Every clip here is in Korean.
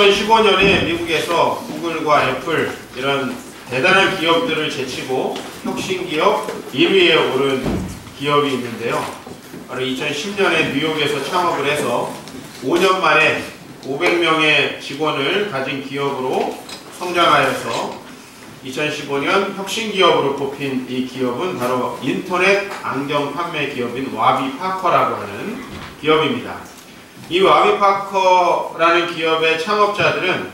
2015년에 미국에서 구글과 애플 이런 대단한 기업들을 제치고 혁신기업 1위에 오른 기업이 있는데요. 바로 2010년에 뉴욕에서 창업을 해서 5년 만에 500명의 직원을 가진 기업으로 성장하여서 2015년 혁신기업으로 뽑힌 이 기업은 바로 인터넷 안경 판매 기업인 와비파커라고 하는 기업입니다. 이 와비파커라는 기업의 창업자들은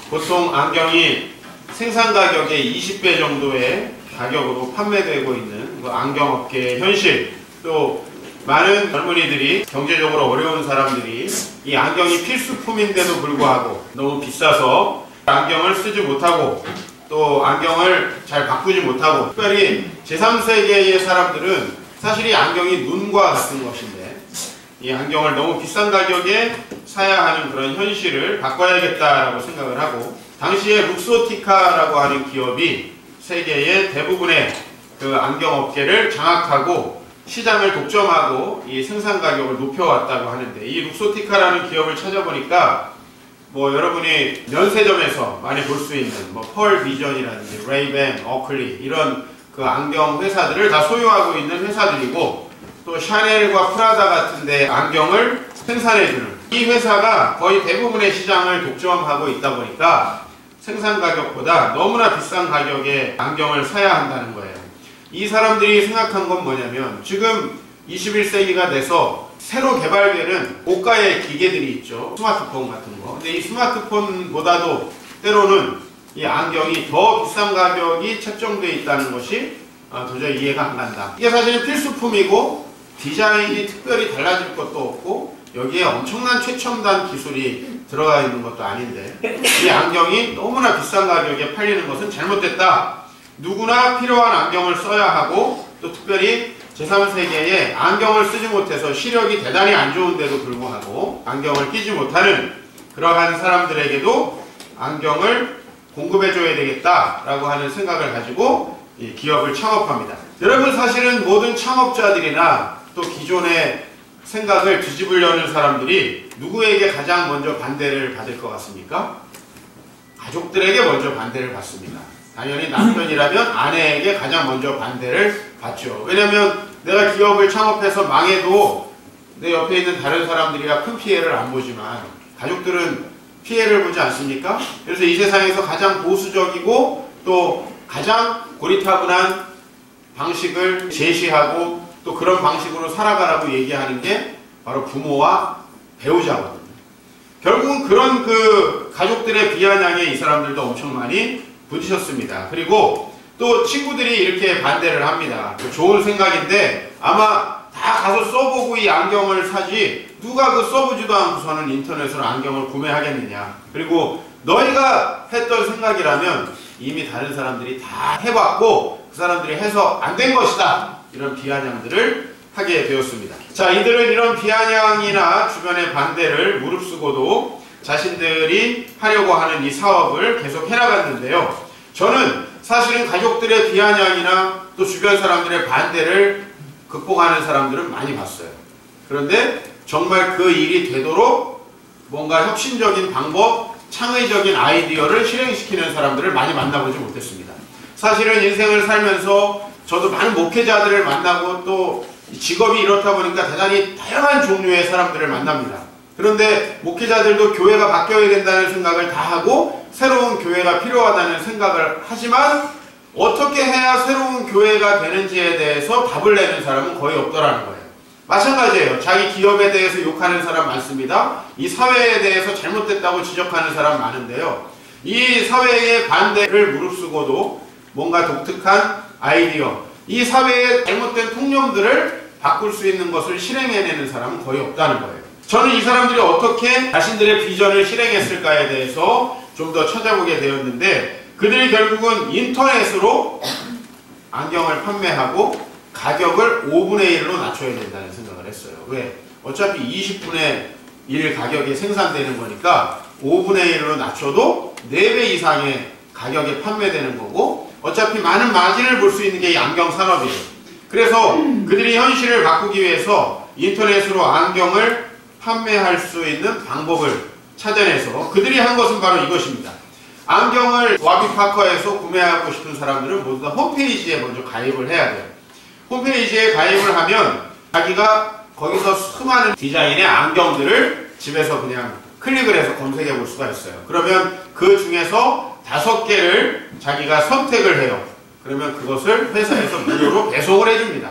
보통 안경이 생산 가격의 20배 정도의 가격으로 판매되고 있는 그 안경업계의 현실, 또 많은 젊은이들이, 경제적으로 어려운 사람들이 이 안경이 필수품인데도 불구하고 너무 비싸서 안경을 쓰지 못하고 또 안경을 잘 바꾸지 못하고, 특별히 제3세계의 사람들은 사실 이 안경이 눈과 같은 것인데 이 안경을 너무 비싼 가격에 사야 하는 그런 현실을 바꿔야겠다라고 생각을 하고, 당시에 룩소티카라고 하는 기업이 세계의 대부분의 그 안경업계를 장악하고 시장을 독점하고 이 생산 가격을 높여왔다고 하는데, 이 룩소티카라는 기업을 찾아보니까 여러분이 면세점에서 많이 볼 수 있는 펄 비전이라든지 레이벤, 어클리 이런 그 안경 회사들을 다 소유하고 있는 회사들이고, 또 샤넬과 프라다 같은데 안경을 생산해주는 이 회사가 거의 대부분의 시장을 독점하고 있다 보니까 생산 가격보다 너무나 비싼 가격에 안경을 사야 한다는 거예요. 이 사람들이 생각한 건 뭐냐면, 지금 21세기가 돼서 새로 개발되는 고가의 기계들이 있죠. 스마트폰 같은 거. 근데 이 스마트폰보다도 때로는 이 안경이 더 비싼 가격이 책정되어 있다는 것이 도저히 이해가 안 간다. 이게 사실은 필수품이고 디자인이 특별히 달라질 것도 없고 여기에 엄청난 최첨단 기술이 들어가 있는 것도 아닌데 이 안경이 너무나 비싼 가격에 팔리는 것은 잘못됐다. 누구나 필요한 안경을 써야 하고, 또 특별히 제3세계에 안경을 쓰지 못해서 시력이 대단히 안 좋은데도 불구하고 안경을 끼지 못하는 그러한 사람들에게도 안경을 공급해줘야 되겠다라고 하는 생각을 가지고 이 기업을 창업합니다. 여러분, 사실은 모든 창업자들이나 또 기존의 생각을 뒤집으려는 사람들이 누구에게 가장 먼저 반대를 받을 것 같습니까? 가족들에게 먼저 반대를 받습니다. 당연히 남편이라면 아내에게 가장 먼저 반대를 받죠. 왜냐면 내가 기업을 창업해서 망해도 내 옆에 있는 다른 사람들이야 큰 피해를 안 보지만 가족들은 피해를 보지 않습니까? 그래서 이 세상에서 가장 보수적이고 또 가장 고리타분한 방식을 제시하고 또 그런 방식으로 살아가라고 얘기하는 게 바로 부모와 배우자거든요. 결국은 그런 그 가족들의 비아냥에 이 사람들도 엄청 많이 부딪혔습니다. 그리고 또 친구들이 이렇게 반대를 합니다. 좋은 생각인데 아마 다 가서 써보고 이 안경을 사지 누가 그 써보지도 않고서는 인터넷으로 안경을 구매하겠느냐. 그리고 너희가 했던 생각이라면 이미 다른 사람들이 다 해봤고 그 사람들이 해서 안 된 것이다. 이런 비아냥들을 하게 되었습니다. 자, 이들은 이런 비아냥이나 주변의 반대를 무릅쓰고도 자신들이 하려고 하는 이 사업을 계속 해나갔는데요. 저는 사실은 가족들의 비아냥이나 또 주변 사람들의 반대를 극복하는 사람들은 많이 봤어요. 그런데 정말 그 일이 되도록 뭔가 혁신적인 방법, 창의적인 아이디어를 실행시키는 사람들을 많이 만나보지 못했습니다. 사실은 인생을 살면서 저도 많은 목회자들을 만나고 또 직업이 이렇다 보니까 대단히 다양한 종류의 사람들을 만납니다. 그런데 목회자들도 교회가 바뀌어야 된다는 생각을 다 하고 새로운 교회가 필요하다는 생각을 하지만 어떻게 해야 새로운 교회가 되는지에 대해서 답을 내는 사람은 거의 없더라는 거예요. 마찬가지예요. 자기 기업에 대해서 욕하는 사람 많습니다. 이 사회에 대해서 잘못됐다고 지적하는 사람 많은데요. 이 사회의 반대를 무릅쓰고도 뭔가 독특한 아이디어, 이 사회의 잘못된 통념들을 바꿀 수 있는 것을 실행해내는 사람은 거의 없다는 거예요. 저는 이 사람들이 어떻게 자신들의 비전을 실행했을까에 대해서 좀 더 찾아보게 되었는데, 그들이 결국은 인터넷으로 안경을 판매하고 가격을 5분의 1로 낮춰야 된다는 생각을 했어요. 왜? 어차피 20분의 1 가격에 생산되는 거니까 5분의 1로 낮춰도 4배 이상의 가격에 판매되는 거고, 어차피 많은 마진을 볼 수 있는 게 이 안경 산업이에요. 그래서 그들이 현실을 바꾸기 위해서 인터넷으로 안경을 판매할 수 있는 방법을 찾아내서 그들이 한 것은 바로 이것입니다. 안경을 와비파커에서 구매하고 싶은 사람들은 모두 다 홈페이지에 먼저 가입을 해야 돼요. 홈페이지에 가입을 하면 자기가 거기서 수많은 디자인의 안경들을 집에서 그냥 클릭을 해서 검색해 볼 수가 있어요. 그러면 그 중에서 5개를 자기가 선택을 해요. 그러면 그것을 회사에서 무료로 배송을 해줍니다.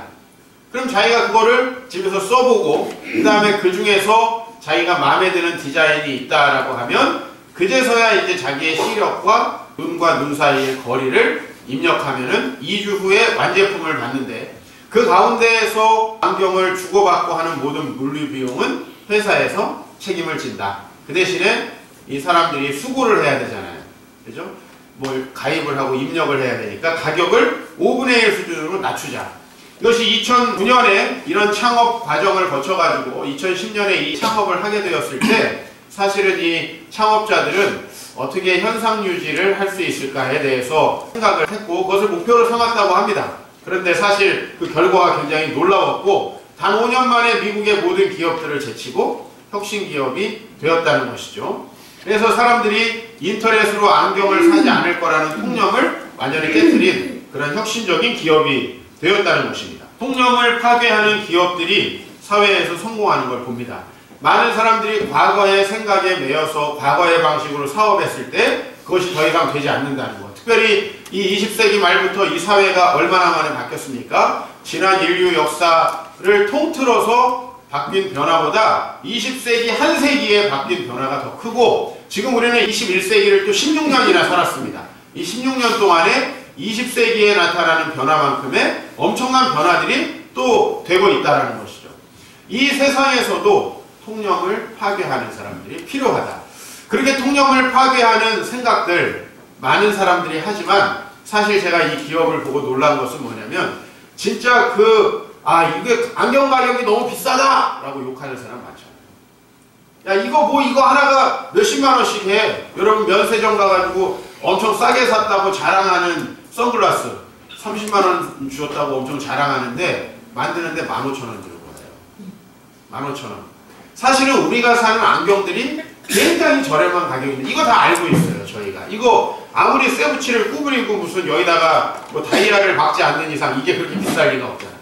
그럼 자기가 그거를 집에서 써보고 그 다음에 그 중에서 자기가 마음에 드는 디자인이 있다라고 하면 그제서야 이제 자기의 시력과 눈과 눈 사이의 거리를 입력하면은 2주 후에 완제품을 받는데 그 가운데에서 안경을 주고받고 하는 모든 물류 비용은 회사에서 책임을 진다. 그 대신에 이 사람들이 수고를 해야 되잖아요. 그죠? 뭘 가입을 하고 입력을 해야 되니까 가격을 5분의 1 수준으로 낮추자. 이것이 2009년에 이런 창업 과정을 거쳐가지고 2010년에 이 창업을 하게 되었을 때 사실은 이 창업자들은 어떻게 현상 유지를 할 수 있을까에 대해서 생각을 했고 그것을 목표로 삼았다고 합니다. 그런데 사실 그 결과가 굉장히 놀라웠고 단 5년 만에 미국의 모든 기업들을 제치고 혁신 기업이 되었다는 것이죠. 그래서 사람들이 인터넷으로 안경을 사지 않을 거라는 통념을 완전히 깨트린 그런 혁신적인 기업이 되었다는 것입니다. 통념을 파괴하는 기업들이 사회에서 성공하는 걸 봅니다. 많은 사람들이 과거의 생각에 매여서 과거의 방식으로 사업했을 때 그것이 더 이상 되지 않는다는 것. 특별히 이 20세기 말부터 이 사회가 얼마나 만에 바뀌었습니까? 지난 인류 역사를 통틀어서 바뀐 변화보다 20세기 한 세기에 바뀐 변화가 더 크고 지금 우리는 21세기를 또 16년이나 살았습니다. 이 16년 동안에 20세기에 나타나는 변화만큼의 엄청난 변화들이 또 되고 있다는 것이죠. 이 세상에서도 통념을 파괴하는 사람들이 필요하다. 그렇게 통념을 파괴하는 생각들 많은 사람들이 하지만 사실 제가 이 기업을 보고 놀란 것은 뭐냐면 진짜 이게 안경 가격이 너무 비싸다 라고 욕하는 사람 많잖아요. 야 이거 하나가 몇십만 원씩 해. 여러분 면세점 가가지고 엄청 싸게 샀다고 자랑하는 선글라스 30만 원 주었다고 엄청 자랑하는데 만드는데 15,000원 들어가요. 15,000원. 사실은 우리가 사는 안경들이 굉장히 저렴한 가격인데 이거 다 알고 있어요. 저희가 이거 아무리 쇠붙이를 구부리고 무슨 여기다가 뭐 다이아를 박지 않는 이상 이게 그렇게 비쌀 리가 없잖아요.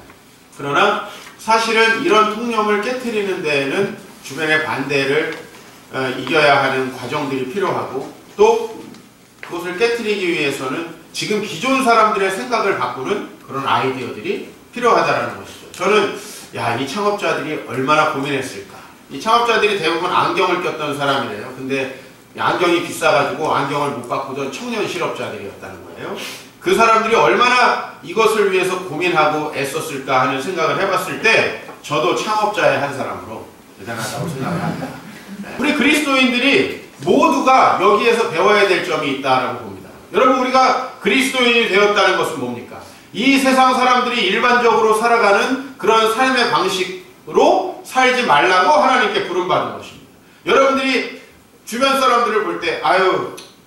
그러나 사실은 이런 통념을 깨트리는 데에는 주변의 반대를 이겨야 하는 과정들이 필요하고 또 그것을 깨트리기 위해서는 지금 기존 사람들의 생각을 바꾸는 그런 아이디어들이 필요하다는 것이죠. 저는 이 창업자들이 얼마나 고민했을까. 이 창업자들이 대부분 안경을 꼈던 사람이래요. 근데 안경이 비싸가지고 안경을 못 바꾸던 청년 실업자들이었다는 거예요. 그 사람들이 얼마나 이것을 위해서 고민하고 애썼을까 하는 생각을 해봤을 때 저도 창업자의 한 사람으로 대단하다고 생각을 합니다. 우리 그리스도인들이 모두가 여기에서 배워야 될 점이 있다라고 봅니다. 여러분 우리가 그리스도인이 되었다는 것은 뭡니까? 이 세상 사람들이 일반적으로 살아가는 그런 삶의 방식으로 살지 말라고 하나님께 부름받은 것입니다. 여러분들이 주변 사람들을 볼 때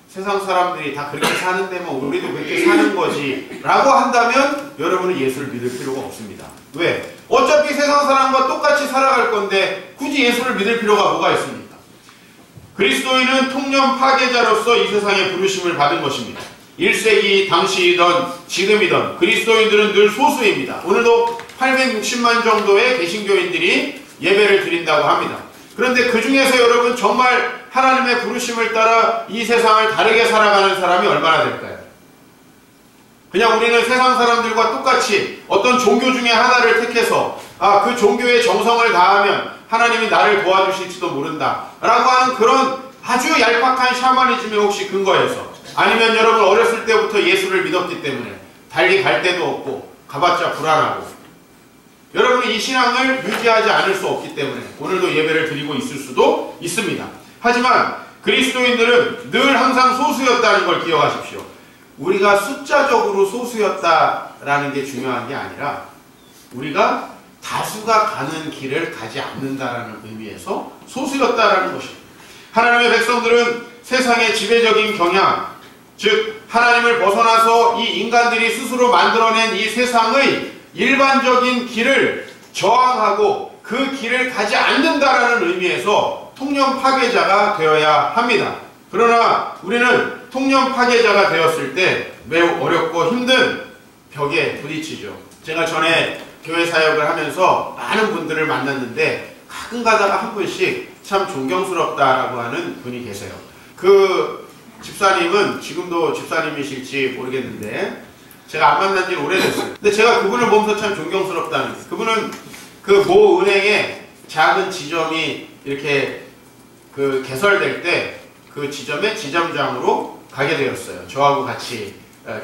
세상 사람들이 다 그렇게 사는데 뭐 우리도 그렇게 사는 거지 라고 한다면 여러분은 예수를 믿을 필요가 없습니다. 왜? 어차피 세상 사람과 똑같이 살아갈 건데 굳이 예수를 믿을 필요가 뭐가 있습니까? 그리스도인은 통념 파괴자로서 이 세상에 부르심을 받은 것입니다. 1세기 당시이던 지금이던 그리스도인들은 늘 소수입니다. 오늘도 860만 정도의 개신교인들이 예배를 드린다고 합니다. 그런데 그 중에서 여러분 정말 하나님의 부르심을 따라 이 세상을 다르게 살아가는 사람이 얼마나 될까요? 그냥 우리는 세상 사람들과 똑같이 어떤 종교 중에 하나를 택해서 그 종교의 정성을 다하면 하나님이 나를 도와주실지도 모른다 라고 하는 그런 아주 얄팍한 샤머니즘에 혹시 근거해서 아니면 여러분 어렸을 때부터 예수를 믿었기 때문에 달리 갈 데도 없고 가봤자 불안하고 여러분이 이 신앙을 유지하지 않을 수 없기 때문에 오늘도 예배를 드리고 있을 수도 있습니다. 하지만 그리스도인들은 늘 항상 소수였다는 걸 기억하십시오. 우리가 숫자적으로 소수였다라는 게 중요한 게 아니라 우리가 다수가 가는 길을 가지 않는다라는 의미에서 소수였다라는 것입니다. 하나님의 백성들은 세상의 지배적인 경향, 즉 하나님을 벗어나서 이 인간들이 스스로 만들어낸 이 세상의 일반적인 길을 저항하고 그 길을 가지 않는다라는 의미에서 통념 파괴자가 되어야 합니다. 그러나 우리는 통념 파괴자가 되었을 때 매우 어렵고 힘든 벽에 부딪히죠. 제가 전에 교회 사역을 하면서 많은 분들을 만났는데 가끔 가다가 한 분씩 참 존경스럽다라고 하는 분이 계세요. 그 집사님은 지금도 집사님이실지 모르겠는데 제가 안 만난 지는 오래됐어요. 근데 제가 그분을 보면서 참 존경스럽다는 거예요. 그분은 그 모 은행에 작은 지점이 이렇게 그 개설될 때 그 지점의 지점장으로 가게 되었어요. 저하고 같이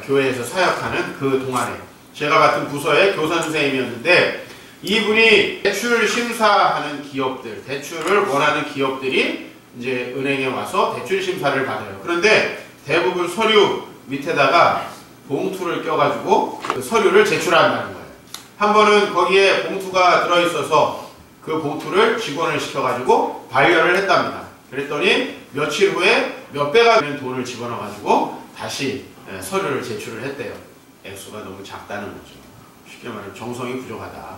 교회에서 사역하는 그 동안에 제가 맡은 부서의 교사 선생님이었는데 이분이 대출 심사하는 기업들, 대출을 원하는 기업들이 이제 은행에 와서 대출 심사를 받아요. 그런데 대부분 서류 밑에다가 봉투를 껴가지고 그 서류를 제출한다는 거예요. 한 번은 거기에 봉투가 들어있어서 그 봉투를 직원을 시켜가지고 발견을 했답니다. 그랬더니 며칠 후에 몇 배가 되는 돈을 집어넣어가지고 다시 서류를 제출을 했대요. 액수가 너무 작다는 거죠. 쉽게 말하면 정성이 부족하다.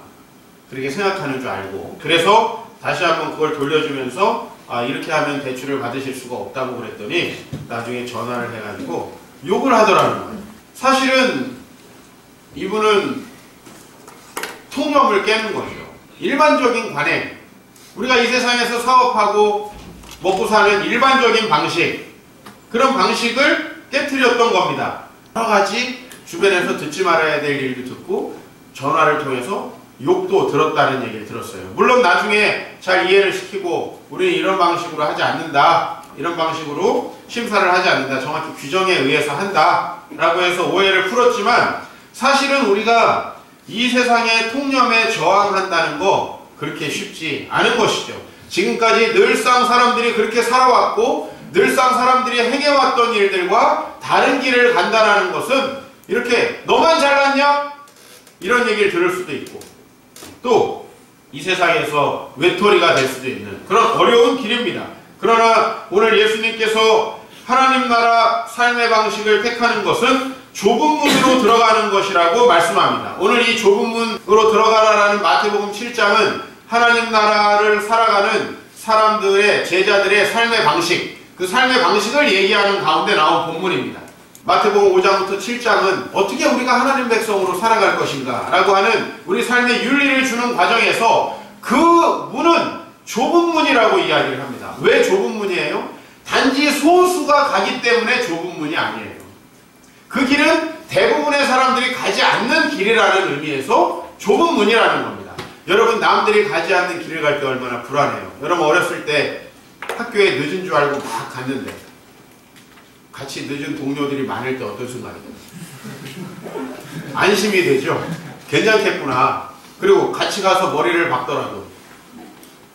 그렇게 생각하는 줄 알고 그래서 다시 한번 그걸 돌려주면서 이렇게 하면 대출을 받으실 수가 없다고 그랬더니 나중에 전화를 해가지고 욕을 하더라는 거예요. 사실은 이분은 통념을 깨는 거죠. 일반적인 관행, 우리가 이 세상에서 사업하고 먹고 사는 일반적인 방식, 그런 방식을 깨트렸던 겁니다. 여러 가지 주변에서 듣지 말아야 될 일도 듣고 전화를 통해서 욕도 들었다는 얘기를 들었어요. 물론 나중에 잘 이해를 시키고 우리는 이런 방식으로 하지 않는다, 이런 방식으로 심사를 하지 않는다, 정확히 규정에 의해서 한다 라고 해서 오해를 풀었지만 사실은 우리가 이 세상의 통념에 저항한다는 거 그렇게 쉽지 않은 것이죠. 지금까지 늘상 사람들이 그렇게 살아왔고 늘상 사람들이 행해왔던 일들과 다른 길을 간다는 것은 이렇게 너만 잘났냐? 이런 얘기를 들을 수도 있고 또 이 세상에서 외톨이가 될 수도 있는 그런 어려운 길입니다. 그러나 오늘 예수님께서 하나님 나라 삶의 방식을 택하는 것은 좁은 문으로 들어가는 것이라고 말씀합니다. 오늘 이 좁은 문으로 들어가라라는 마태복음 7장은 하나님 나라를 살아가는 사람들의 제자들의 삶의 방식, 그 삶의 방식을 얘기하는 가운데 나온 본문입니다. 마태복음 5장부터 7장은 어떻게 우리가 하나님 백성으로 살아갈 것인가 라고 하는 우리 삶의 윤리를 주는 과정에서 그 문은 좁은 문이라고 이야기를 합니다. 왜 좁은 문이에요? 단지 소수가 가기 때문에 좁은 문이 아니에요. 그 길은 대부분의 사람들이 가지 않는 길이라는 의미에서 좁은 문이라는 겁니다. 여러분 남들이 가지 않는 길을 갈 때 얼마나 불안해요. 여러분 어렸을 때 학교에 늦은 줄 알고 막 갔는데 같이 늦은 동료들이 많을 때 어떤 순간이 돼요? 안심이 되죠. 괜찮겠구나. 그리고 같이 가서 머리를 박더라도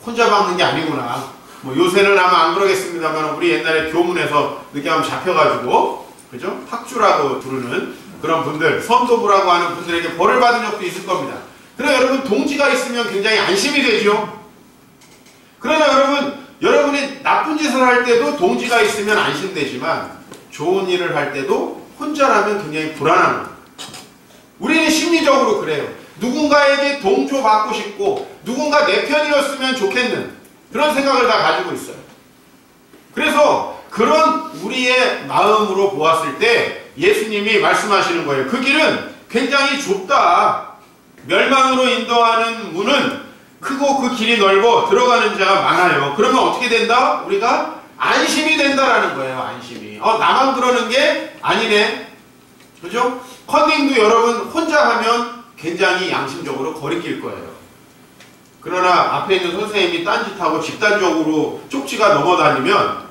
혼자 박는 게 아니구나. 뭐 요새는 아마 안 그러겠습니다만 우리 옛날에 교문에서 늦게 하면 잡혀가지고 그죠? 학주라고 부르는 그런 분들, 선도부라고 하는 분들에게 벌을 받은 적도 있을 겁니다. 그러나 여러분 동지가 있으면 굉장히 안심이 되죠. 그러나 여러분이 나쁜 짓을 할 때도 동지가 있으면 안심되지만 좋은 일을 할 때도 혼자라면 굉장히 불안한 거예요. 우리는 심리적으로 그래요. 누군가에게 동조받고 싶고 누군가 내 편이었으면 좋겠는 그런 생각을 다 가지고 있어요. 그래서 그런 우리의 마음으로 보았을 때 예수님이 말씀하시는 거예요. 그 길은 굉장히 좁다. 멸망으로 인도하는 문은 크고 그 길이 넓어 들어가는 자가 많아요. 그러면 어떻게 된다? 우리가 안심이 된다라는 거예요. 안심이. 나만 그러는 게 아니네. 그죠? 컨닝도 여러분 혼자 하면 굉장히 양심적으로 거리낄 거예요. 그러나 앞에 있는 선생님이 딴짓하고 집단적으로 쪽지가 넘어다니면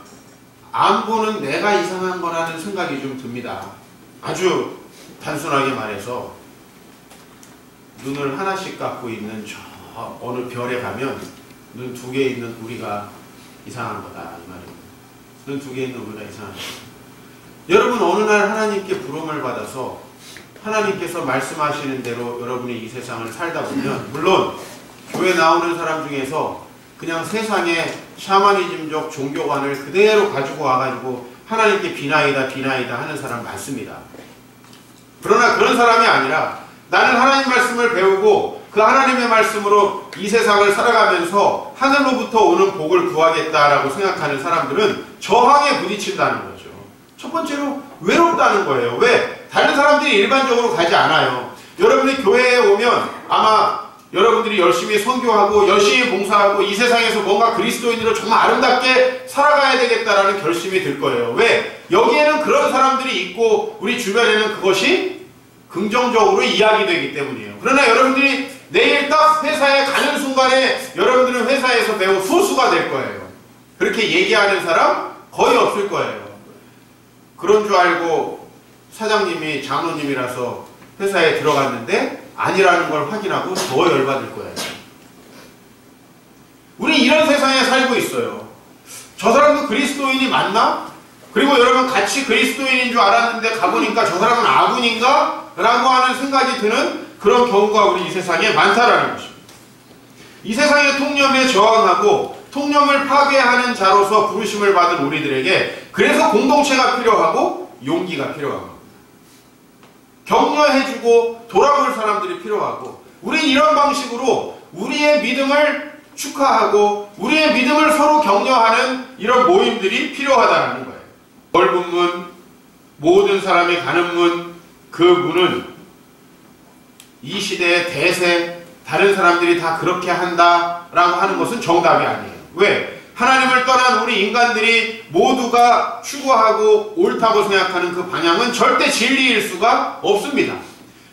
안 보는 내가 이상한 거라는 생각이 좀 듭니다. 아주 단순하게 말해서 눈을 하나씩 갖고 있는 저 어느 별에 가면 눈 두 개 있는 우리가 이상한 거다 이 말입니다. 눈 두 개 있는 우리가 이상한 거다. 여러분 어느 날 하나님께 부름을 받아서 하나님께서 말씀하시는 대로 여러분이 이 세상을 살다 보면 물론 교회 나오는 사람 중에서 그냥 세상의 샤머니즘적 종교관을 그대로 가지고 와가지고 하나님께 비나이다 하는 사람 많습니다. 그러나 그런 사람이 아니라 나는 하나님 말씀을 배우고 그 하나님의 말씀으로 이 세상을 살아가면서 하늘로부터 오는 복을 구하겠다라고 생각하는 사람들은 저항에 부딪힌다는 거죠. 첫 번째로 외롭다는 거예요. 왜? 다른 사람들이 일반적으로 가지 않아요. 여러분이 교회에 오면 아마 여러분들이 열심히 선교하고 열심히 봉사하고 이 세상에서 뭔가 그리스도인으로 정말 아름답게 살아가야 되겠다라는 결심이 들 거예요. 왜? 여기에는 그런 사람들이 있고 우리 주변에는 그것이 긍정적으로 이야기되기 때문이에요. 그러나 여러분들이 내일 딱 회사에 가는 순간에 여러분들은 회사에서 배우 소수가 될 거예요. 그렇게 얘기하는 사람 거의 없을 거예요. 그런 줄 알고 사장님이 장로님이라서 회사에 들어갔는데 아니라는 걸 확인하고 더 열받을 거예요. 우리 이런 세상에 살고 있어요. 저 사람도 그리스도인이 맞나? 그리고 여러분 같이 그리스도인인 줄 알았는데 가보니까 저 사람은 아군인가? 라고 하는 생각이 드는 그런 경우가 우리 이 세상에 많다라는 것입니다. 이 세상의 통념에 저항하고 통념을 파괴하는 자로서 부르심을 받은 우리들에게 그래서 공동체가 필요하고 용기가 필요합니다. 격려해주고 돌아볼 사람들이 필요하고 우린 이런 방식으로 우리의 믿음을 축하하고 우리의 믿음을 서로 격려하는 이런 모임들이 필요하다는 거예요. 넓은 문, 모든 사람이 가는 문, 그 문은 이 시대의 대세, 다른 사람들이 다 그렇게 한다라고 하는 것은 정답이 아니에요. 왜? 하나님을 떠난 우리 인간들이 모두가 추구하고 옳다고 생각하는 그 방향은 절대 진리일 수가 없습니다.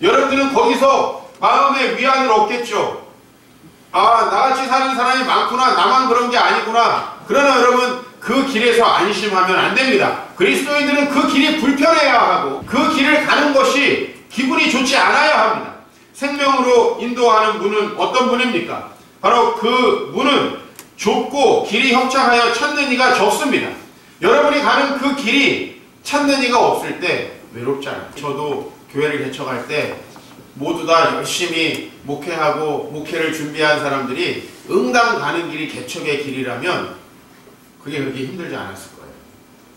여러분들은 거기서 마음의 위안을 얻겠죠. 아, 나같이 사는 사람이 많구나. 나만 그런 게 아니구나. 그러나 여러분 그 길에서 안심하면 안 됩니다. 그리스도인들은 그 길이 불편해야 하고 그 길을 가는 것이 기분이 좋지 않아야 합니다. 생명으로 인도하는 문은 어떤 문입니까? 바로 그 문은 좁고 길이 협착하여 찾는 이가 적습니다. 여러분이 가는 그 길이 찾는 이가 없을 때 외롭잖아요. 저도 교회를 개척할 때 모두 다 열심히 목회하고 목회를 준비한 사람들이 응당 가는 길이 개척의 길이라면 그게 그렇게 힘들지 않았을 거예요.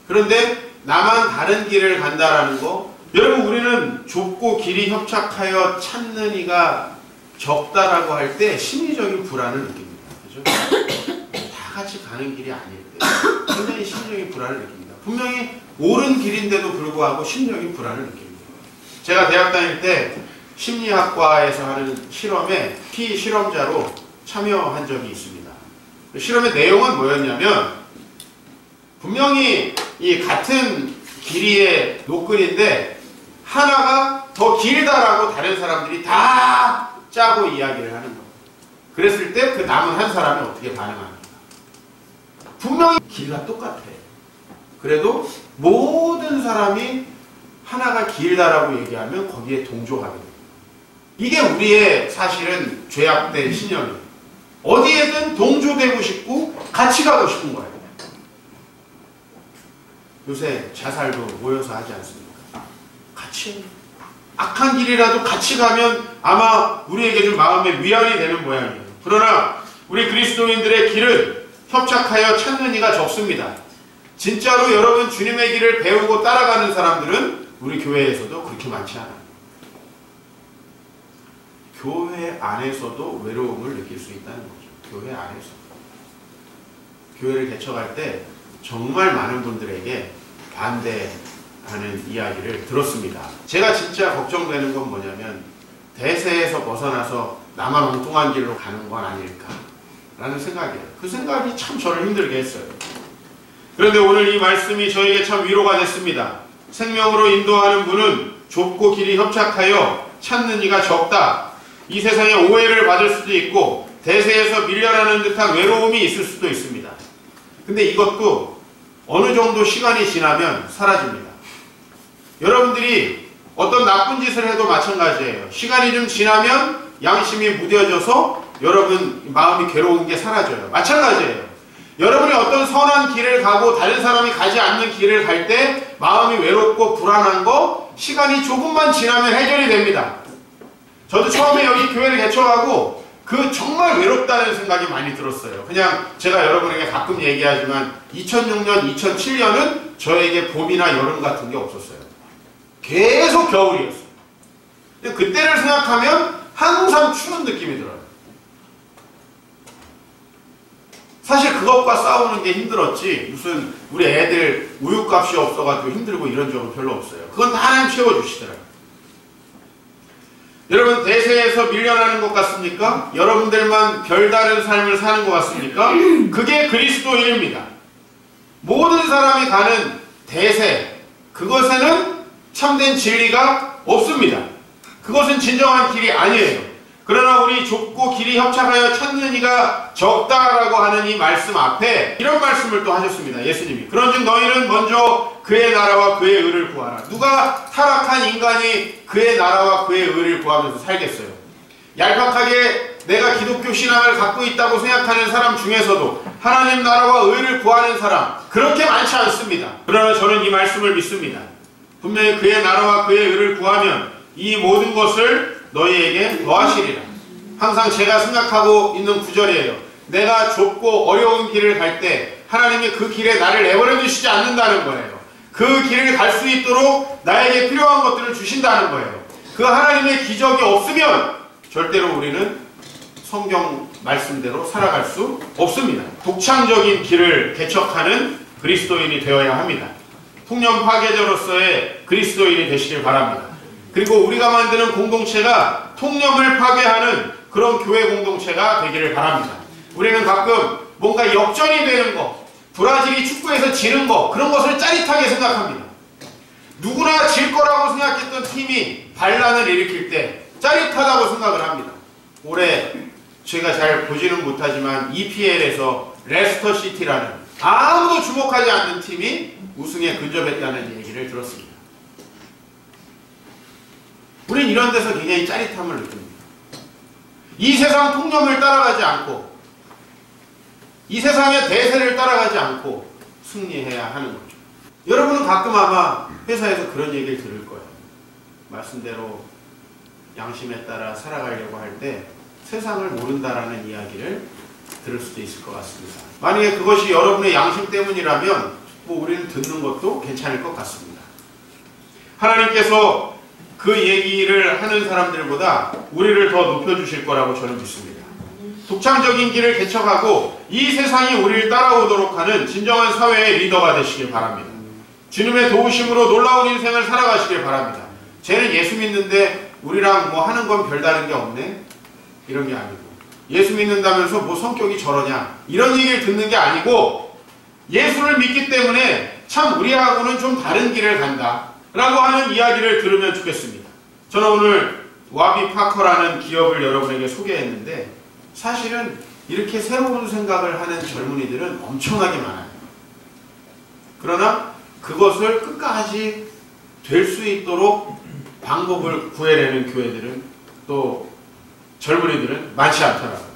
그런데 나만 다른 길을 간다라는 거, 여러분 우리는 좁고 길이 협착하여 찾는 이가 적다라고 할 때 심리적인 불안을 느낍니다. 그죠? 다 같이 가는 길이 아닐 때 굉장히 심리적인 불안을 느낍니다. 분명히 옳은 길인데도 불구하고 심리적인 불안을 느낍니다. 제가 대학 다닐 때 심리학과에서 하는 실험에 피실험자로 참여한 적이 있습니다. 실험의 내용은 뭐였냐면 분명히 이 같은 길이의 노끈인데 하나가 더 길다라고 다른 사람들이 다 짜고 이야기를 하는 거예요. 그랬을 때 그 남은 한 사람이 어떻게 반응합니까? 분명히 길이가 똑같아. 그래도 모든 사람이 하나가 길다라고 얘기하면 거기에 동조하게 됩니다. 이게 우리의 사실은 죄악된 신념이에요. 어디에든 동조되고 싶고 같이 가고 싶은 거예요. 요새 자살도 모여서 하지 않습니까? 같이 악한 길이라도 같이 가면 아마 우리에게 좀 마음의 위안이 되는 모양이에요. 그러나 우리 그리스도인들의 길은 협착하여 찾는 이가 적습니다. 진짜로 여러분 주님의 길을 배우고 따라가는 사람들은 우리 교회에서도 그렇게 많지 않아요. 교회 안에서도 외로움을 느낄 수 있다는 거죠. 교회 안에서. 교회를 개척할 때 정말 많은 분들에게 반대하는 이야기를 들었습니다. 제가 진짜 걱정되는 건 뭐냐면 대세에서 벗어나서 나만 엉뚱한 길로 가는 건 아닐까라는 생각이에요. 그 생각이 참 저를 힘들게 했어요. 그런데 오늘 이 말씀이 저에게 참 위로가 됐습니다. 생명으로 인도하는 문은 좁고 길이 협착하여 찾는 이가 적다. 이 세상에 오해를 받을 수도 있고 대세에서 밀려나는 듯한 외로움이 있을 수도 있습니다. 근데 이것도 어느 정도 시간이 지나면 사라집니다. 여러분들이 어떤 나쁜 짓을 해도 마찬가지예요. 시간이 좀 지나면 양심이 무뎌져서 여러분 마음이 괴로운 게 사라져요. 마찬가지예요. 여러분이 어떤 선한 길을 가고 다른 사람이 가지 않는 길을 갈 때 마음이 외롭고 불안한 거 시간이 조금만 지나면 해결이 됩니다. 저도 처음에 여기 교회를 개척하고 그 정말 외롭다는 생각이 많이 들었어요. 그냥 제가 여러분에게 가끔 얘기하지만 2006년, 2007년은 저에게 봄이나 여름 같은 게 없었어요. 계속 겨울이었어요. 근데 그때를 생각하면 항상 추운 느낌이 들어요. 사실 그것과 싸우는 게 힘들었지 무슨 우리 애들 우유값이 없어가지고 힘들고 이런 적은 별로 없어요. 그건 다 하나님 채워주시더라고요. 여러분 대세에서 밀려나는 것 같습니까? 여러분들만 별다른 삶을 사는 것 같습니까? 그게 그리스도인입니다. 모든 사람이 가는 대세, 그것에는 참된 진리가 없습니다. 그것은 진정한 길이 아니에요. 그러나 우리 좁고 길이 협착하여 찾는 이가 적다라고 하는 이 말씀 앞에 이런 말씀을 또 하셨습니다. 예수님이. 그런즉 너희는 먼저 그의 나라와 그의 의를 구하라. 누가 타락한 인간이 그의 나라와 그의 의를 구하면서 살겠어요? 얄팍하게 내가 기독교 신앙을 갖고 있다고 생각하는 사람 중에서도 하나님 나라와 의를 구하는 사람 그렇게 많지 않습니다. 그러나 저는 이 말씀을 믿습니다. 분명히 그의 나라와 그의 의를 구하면 이 모든 것을 너희에게 더하시리라. 항상 제가 생각하고 있는 구절이에요. 내가 좁고 어려운 길을 갈 때 하나님이 그 길에 나를 내버려 두시지 않는다는 거예요. 그 길을 갈 수 있도록 나에게 필요한 것들을 주신다는 거예요. 그 하나님의 기적이 없으면 절대로 우리는 성경 말씀대로 살아갈 수 없습니다. 독창적인 길을 개척하는 그리스도인이 되어야 합니다. 통념 파괴자로서의 그리스도인이 되시길 바랍니다. 그리고 우리가 만드는 공동체가 통념을 파괴하는 그런 교회 공동체가 되기를 바랍니다. 우리는 가끔 뭔가 역전이 되는 거, 브라질이 축구에서 지는 거, 그런 것을 짜릿하게 생각합니다. 누구나 질 거라고 생각했던 팀이 반란을 일으킬 때 짜릿하다고 생각을 합니다. 올해 제가 잘 보지는 못하지만 EPL에서 레스터 시티라는 아무도 주목하지 않는 팀이 우승에 근접했다는 얘기를 들었습니다. 우린 이런 데서 굉장히 짜릿함을 느낍니다. 이 세상 통념을 따라가지 않고 이 세상의 대세를 따라가지 않고 승리해야 하는 거죠. 여러분은 가끔 아마 회사에서 그런 얘기를 들을 거예요. 말씀대로 양심에 따라 살아가려고 할 때 세상을 모른다라는 이야기를 들을 수도 있을 것 같습니다. 만약에 그것이 여러분의 양심 때문이라면 우리는 듣는 것도 괜찮을 것 같습니다. 하나님께서 그 얘기를 하는 사람들보다 우리를 더 높여주실 거라고 저는 믿습니다. 독창적인 길을 개척하고 이 세상이 우리를 따라오도록 하는 진정한 사회의 리더가 되시길 바랍니다. 주님의 도우심으로 놀라운 인생을 살아가시길 바랍니다. 쟤는 예수 믿는데 우리랑 뭐 하는 건 별다른 게 없네? 이런 게 아니고 예수 믿는다면서 뭐 성격이 저러냐? 이런 얘기를 듣는 게 아니고 예수를 믿기 때문에 참 우리하고는 좀 다른 길을 간다 라고 하는 이야기를 들으면 좋겠습니다. 저는 오늘 와비 파커라는 기업을 여러분에게 소개했는데 사실은 이렇게 새로운 생각을 하는 젊은이들은 엄청나게 많아요. 그러나 그것을 끝까지 될 수 있도록 방법을 구해내는 교회들은 또 젊은이들은 많지 않더라고요.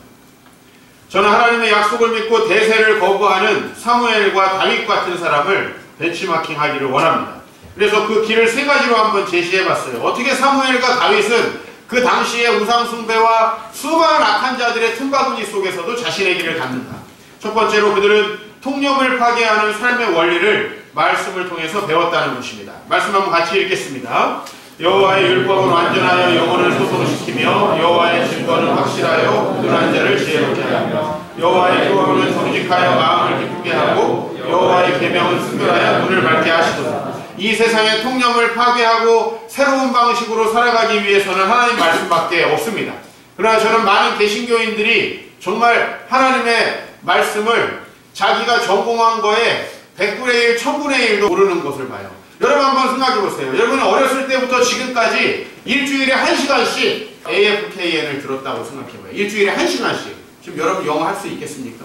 저는 하나님의 약속을 믿고 대세를 거부하는 사무엘과 다윗 같은 사람을 벤치마킹하기를 원합니다. 그래서 그 길을 세 가지로 한번 제시해봤어요. 어떻게 사무엘과 다윗은 그 당시의 우상숭배와 수많은 악한 자들의 틈바구니 속에서도 자신의 길을 갖는다. 첫 번째로 그들은 통념을 파괴하는 삶의 원리를 말씀을 통해서 배웠다는 것입니다. 말씀 한번 같이 읽겠습니다. 여호와의 율법은 완전하여 영혼을 소성시키며 여호와의 증거는 확실하여 눈한 자를 지혜롭게 하며 여호와의 교훈은 정직하여 마음을 기쁘게 하고 여호와의 계명은 순결하여 눈을 밝게 하시도다. 이 세상의 통념을 파괴하고 새로운 방식으로 살아가기 위해서는 하나님 말씀밖에 없습니다. 그러나 저는 많은 개신교인들이 정말 하나님의 말씀을 자기가 전공한 거에 100분의 1, 1000분의 1도 모르는 것을 봐요. 여러분 한번 생각해 보세요. 여러분은 어렸을 때부터 지금까지 일주일에 1시간씩 AFKN을 들었다고 생각해봐요. 일주일에 1시간씩. 지금 여러분 영어 할 수 있겠습니까?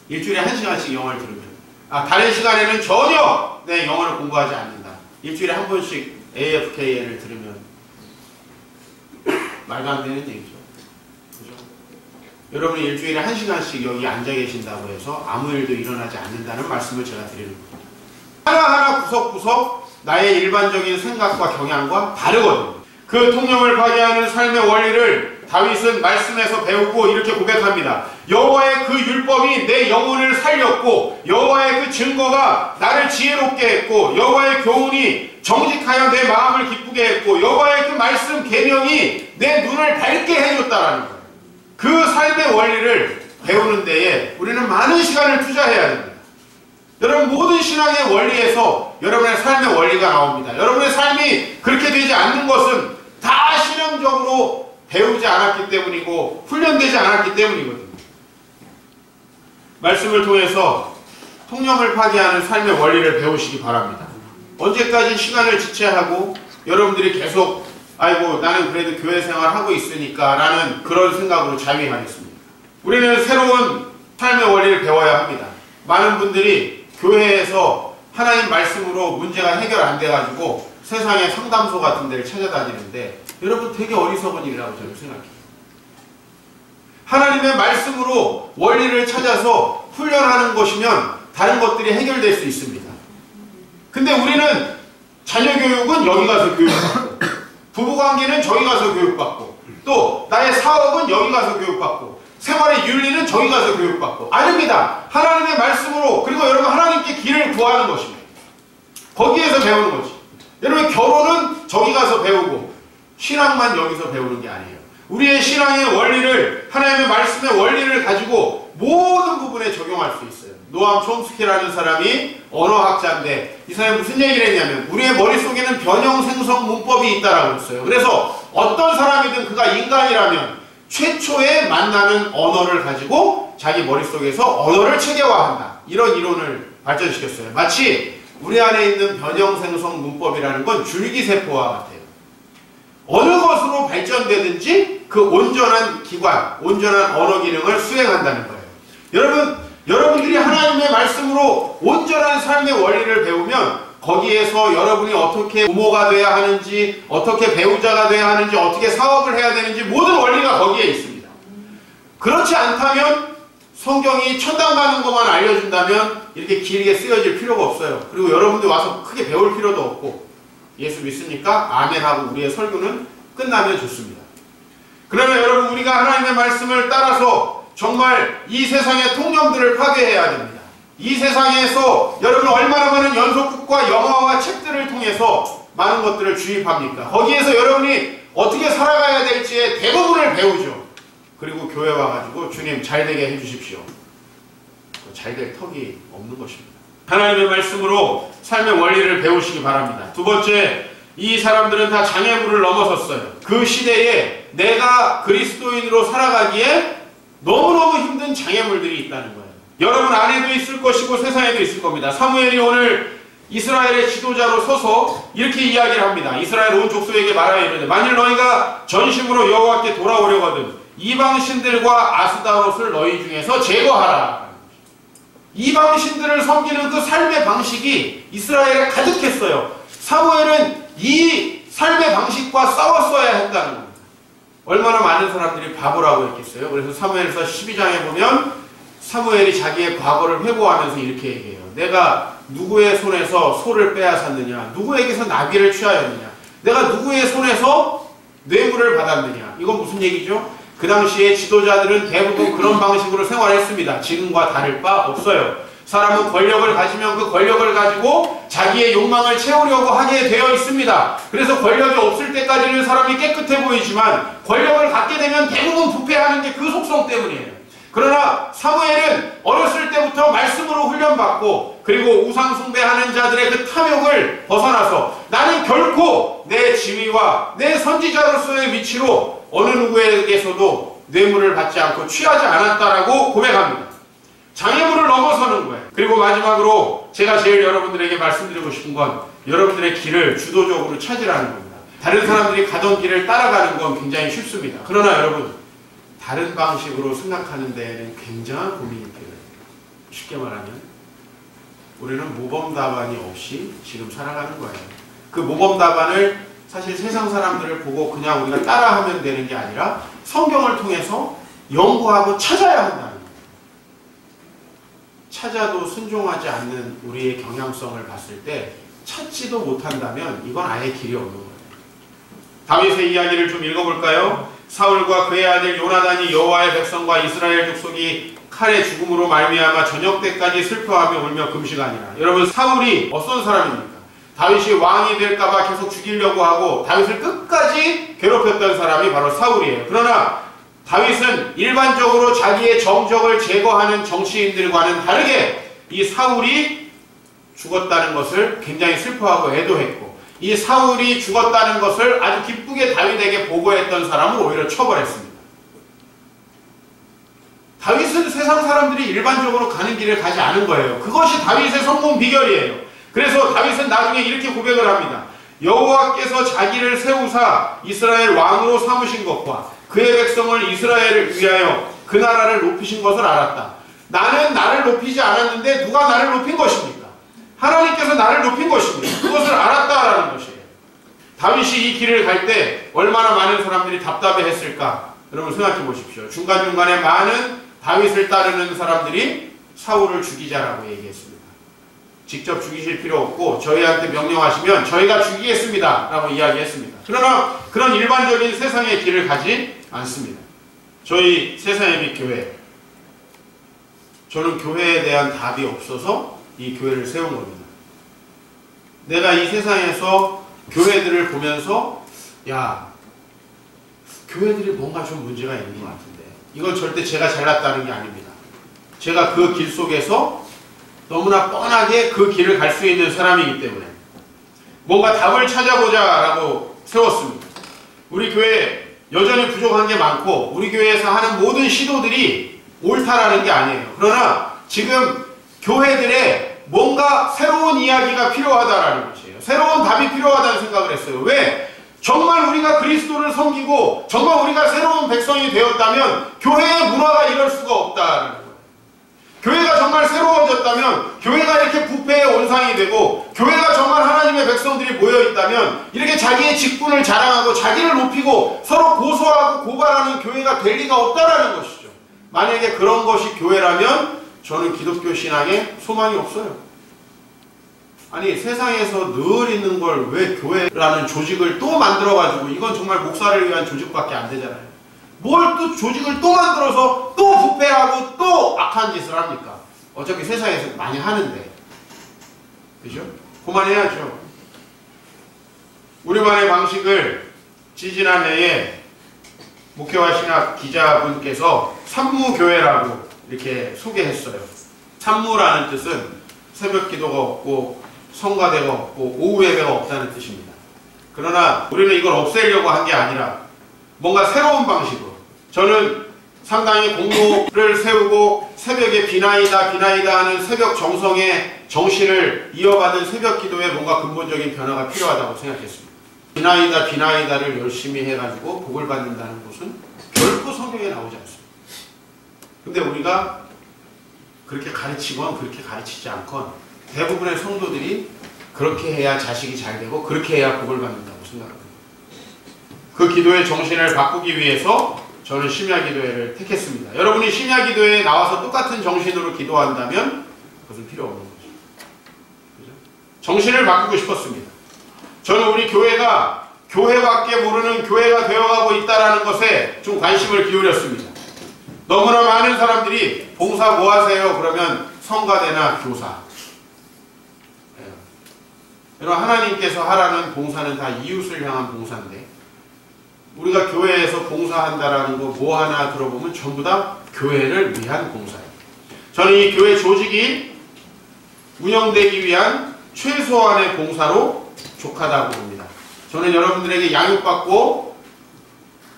일주일에 1시간씩 영어를 들으면 다른 시간에는 전혀 내 영어를 공부하지 않는다. 일주일에 한 번씩 AFKN을 들으면 말도 안 되는 얘기죠. 그죠? 여러분이 일주일에 1시간씩 여기 앉아 계신다고 해서 아무 일도 일어나지 않는다는 말씀을 제가 드리는 겁니다. 하나하나 구석구석 나의 일반적인 생각과 경향과 다르거든요. 그 통념을 파괴하는 삶의 원리를 다윗은 말씀에서 배우고 이렇게 고백합니다. 여호와의 그 율법이 내 영혼을 살렸고 여호와의 그 증거가 나를 지혜롭게 했고 여호와의 교훈이 정직하여 내 마음을 기쁘게 했고 여호와의 그 말씀 계명이 내 눈을 밝게 해줬다라는 거예요. 그 삶의 원리를 배우는 데에 우리는 많은 시간을 투자해야 됩니다. 여러분, 모든 신앙의 원리에서 여러분의 삶의 원리가 나옵니다. 여러분의 삶이 그렇게 되지 않는 것은 다 신앙적으로 배우지 않았기 때문이고 훈련되지 않았기 때문이거든요. 말씀을 통해서 통념을 파괴하는 삶의 원리를 배우시기 바랍니다. 언제까지 시간을 지체하고 여러분들이 계속 아이고 나는 그래도 교회 생활하고 있으니까 라는 그런 생각으로 자위하겠습니다. 우리는 새로운 삶의 원리를 배워야 합니다. 많은 분들이 교회에서 하나님 말씀으로 문제가 해결 안 돼가지고 세상의 상담소 같은 데를 찾아다니는데 여러분 되게 어리석은 일이라고 저는 생각해요. 하나님의 말씀으로 원리를 찾아서 훈련하는 것이면 다른 것들이 해결될 수 있습니다. 근데 우리는 자녀 교육은 여기 가서 교육받고 부부관계는 저기 가서 교육받고 또 나의 사업은 여기 가서 교육받고 생활의 윤리는 저기 가서 교육받고 아닙니다. 하나님의 말씀으로 그리고 여러분 하나님께 길을 구하는 것입니다. 거기에서 배우는 거지. 여러분 결혼은 저기 가서 배우고 신앙만 여기서 배우는 게 아니에요. 우리의 신앙의 원리를 하나님의 말씀의 원리를 가지고 모든 부분에 적용할 수 있어요. 노암 촘스키라는 사람이 언어학자인데 이 사람이 무슨 얘기를 했냐면 우리의 머릿속에는 변형생성 문법이 있다라고 했어요. 그래서 어떤 사람이든 그가 인간이라면 최초에 만나는 언어를 가지고 자기 머릿속에서 언어를 체계화한다. 이런 이론을 발전시켰어요. 마치 우리 안에 있는 변형생성 문법이라는 건 줄기세포와 같아요. 어느 것으로 발전되든지 그 온전한 기관, 온전한 언어 기능을 수행한다는 거예요. 여러분들이 하나님의 말씀으로 온전한 삶의 원리를 배우면 거기에서 여러분이 어떻게 부모가 돼야 하는지, 어떻게 배우자가 돼야 하는지, 어떻게 사업을 해야 되는지 모든 원리가 거기에 있습니다. 그렇지 않다면 성경이 천당 가는 것만 알려준다면 이렇게 길게 쓰여질 필요가 없어요. 그리고 여러분들 와서 크게 배울 필요도 없고 예수 믿습니까? 아멘 하고 우리의 설교는 끝나면 좋습니다. 그러면 여러분 우리가 하나님의 말씀을 따라서 정말 이 세상의 통념들을 파괴해야 됩니다. 이 세상에서 여러분 얼마나 많은 연속극과 영화와 책들을 통해서 많은 것들을 주입합니까? 거기에서 여러분이 어떻게 살아가야 될지의 대부분을 배우죠. 그리고 교회 와가지고 주님 잘되게 해주십시오. 잘될 턱이 없는 것입니다. 하나님의 말씀으로 삶의 원리를 배우시기 바랍니다. 두 번째, 이 사람들은 다 장애물을 넘어섰어요. 그 시대에 내가 그리스도인으로 살아가기에 너무너무 힘든 장애물들이 있다는 거예요. 여러분 안에도 있을 것이고 세상에도 있을 겁니다. 사무엘이 오늘 이스라엘의 지도자로 서서 이렇게 이야기를 합니다. 이스라엘 온 족속에게 말하여 이르되 만일 너희가 전심으로 여호와께 돌아오려거든 이방신들과 아스다롯을 너희 중에서 제거하라. 이방신들을 섬기는 그 삶의 방식이 이스라엘에 가득했어요. 사무엘은 이 삶의 방식과 싸웠어야 했다는 겁니다. 얼마나 많은 사람들이 바보라고 했겠어요. 그래서 사무엘서 12장에 보면 사무엘이 자기의 과거를 회고하면서 이렇게 얘기해요. 내가 누구의 손에서 소를 빼앗았느냐, 누구에게서 나귀를 취하였느냐, 내가 누구의 손에서 뇌물을 받았느냐. 이건 무슨 얘기죠? 그 당시에 지도자들은 대부분 그런 방식으로 생활했습니다. 지금과 다를 바 없어요. 사람은 권력을 가지면 그 권력을 가지고 자기의 욕망을 채우려고 하게 되어 있습니다. 그래서 권력이 없을 때까지는 사람이 깨끗해 보이지만 권력을 갖게 되면 대부분 부패하는 게 그 속성 때문이에요. 그러나 사무엘은 어렸을 때부터 말씀으로 훈련받고 그리고 우상 숭배하는 자들의 그 탐욕을 벗어나서 나는 결코 내 지위와 내 선지자로서의 위치로 어느 누구에게서도 뇌물을 받지 않고 취하지 않았다라고 고백합니다. 장애물을 넘어서는 거예요. 그리고 마지막으로 제가 제일 여러분들에게 말씀드리고 싶은 건 여러분들의 길을 주도적으로 찾으라는 겁니다. 다른 사람들이 가던 길을 따라가는 건 굉장히 쉽습니다. 그러나 여러분 다른 방식으로 생각하는 데에는 굉장한 고민이 필요해요. 쉽게 말하면 우리는 모범답안이 없이 지금 살아가는 거예요. 그 모범답안을 사실 세상 사람들을 보고 그냥 우리가 따라하면 되는 게 아니라 성경을 통해서 연구하고 찾아야 한다는 거예요. 찾아도 순종하지 않는 우리의 경향성을 봤을 때 찾지도 못한다면 이건 아예 길이 없는 거예요. 다윗의 이야기를 좀 읽어볼까요? 사울과 그의 아들 요나단이 여호와의 백성과 이스라엘 족속이 칼의 죽음으로 말미암아 저녁 때까지 슬퍼하며 울며 금식하니라. 여러분, 사울이 어떤 사람입니까? 다윗이 왕이 될까봐 계속 죽이려고 하고 다윗을 끝까지 괴롭혔던 사람이 바로 사울이에요. 그러나 다윗은 일반적으로 자기의 정적을 제거하는 정치인들과는 다르게 이 사울이 죽었다는 것을 굉장히 슬퍼하고 애도했고, 이 사울이 죽었다는 것을 아주 기쁘게 다윗에게 보고했던 사람을 오히려 처벌했습니다. 다윗은 세상 사람들이 일반적으로 가는 길을 가지 않은 거예요. 그것이 다윗의 성공 비결이에요. 그래서 다윗은 나중에 이렇게 고백을 합니다. 여호와께서 자기를 세우사 이스라엘 왕으로 삼으신 것과 그의 백성을 이스라엘을 위하여 그 나라를 높이신 것을 알았다. 나는 나를 높이지 않았는데 누가 나를 높인 것입니까? 하나님께서 나를 높인 것입니다. 그것을 알았다라는 것이에요. 다윗이 이 길을 갈 때 얼마나 많은 사람들이 답답해했을까? 여러분 생각해 보십시오. 중간중간에 많은 다윗을 따르는 사람들이 사울을 죽이자라고 얘기했습니다. 직접 죽이실 필요 없고 저희한테 명령하시면 저희가 죽이겠습니다 라고 이야기했습니다. 그러나 그런 일반적인 세상의 길을 가지 않습니다. 저희 세상의 빛 교회, 저는 교회에 대한 답이 없어서 이 교회를 세운 겁니다. 내가 이 세상에서 교회들을 보면서 야, 교회들이 뭔가 좀 문제가 있는 것 같은데, 이건 절대 제가 잘났다는 게 아닙니다. 제가 그 길 속에서 너무나 뻔하게 그 길을 갈 수 있는 사람이기 때문에 뭔가 답을 찾아보자 라고 세웠습니다. 우리 교회 여전히 부족한 게 많고 우리 교회에서 하는 모든 시도들이 옳다라는 게 아니에요. 그러나 지금 교회들의 뭔가 새로운 이야기가 필요하다라는 것이에요. 새로운 답이 필요하다는 생각을 했어요. 왜? 정말 우리가 그리스도를 섬기고 정말 우리가 새로운 백성이 되었다면 교회의 문화가 이럴 수가 없다라는 거예요. 교회가 정말 새로워졌다면, 교회가 이렇게 부패의 온상이 되고 교회가 정말 하나님의 백성들이 모여있다면 이렇게 자기의 직분을 자랑하고 자기를 높이고 서로 고소하고 고발하는 교회가 될 리가 없다라는 것이죠. 만약에 그런 것이 교회라면 저는 기독교 신앙에 소망이 없어요. 아니, 세상에서 늘 있는 걸 왜 교회라는 조직을 또 만들어가지고, 이건 정말 목사를 위한 조직밖에 안 되잖아요. 뭘 또 조직을 또 만들어서 또 부패하고 또 악한 짓을 합니까? 어차피 세상에서 많이 하는데. 그죠? 그만해야죠. 우리만의 방식을 지지난해에 목회와 신학 기자분께서 산무교회라고 이렇게 소개했어요. 산무라는 뜻은 새벽 기도가 없고 성가대가 없고 오후 예배가 없다는 뜻입니다. 그러나 우리는 이걸 없애려고 한 게 아니라 뭔가 새로운 방식으로, 저는 상당히 공로를 세우고 새벽에 비나이다 하는 새벽 정성의 정신을 이어받은 새벽 기도에 뭔가 근본적인 변화가 필요하다고 생각했습니다. 비나이다를 열심히 해가지고 복을 받는다는 것은 결코 성경에 나오지 않습니다. 근데 우리가 그렇게 가르치건 그렇게 가르치지 않건 대부분의 성도들이 그렇게 해야 자식이 잘 되고 그렇게 해야 복을 받는다고 생각합니다. 그 기도의 정신을 바꾸기 위해서 저는 심야기도회를 택했습니다. 여러분이 심야기도회에 나와서 똑같은 정신으로 기도한다면 그것은 필요 없는 거죠. 그죠? 정신을 바꾸고 싶었습니다. 저는 우리 교회가 교회밖에 모르는 교회가 되어가고 있다는 것에 좀 관심을 기울였습니다. 너무나 많은 사람들이 봉사 뭐 하세요? 그러면 성가대나 교사. 여러분, 하나님께서 하라는 봉사는 다 이웃을 향한 봉사인데 우리가 교회에서 봉사한다라는 거 뭐 하나 들어보면 전부 다 교회를 위한 봉사예요. 저는 이 교회 조직이 운영되기 위한 최소한의 봉사로 족하다고 봅니다. 저는 여러분들에게 양육받고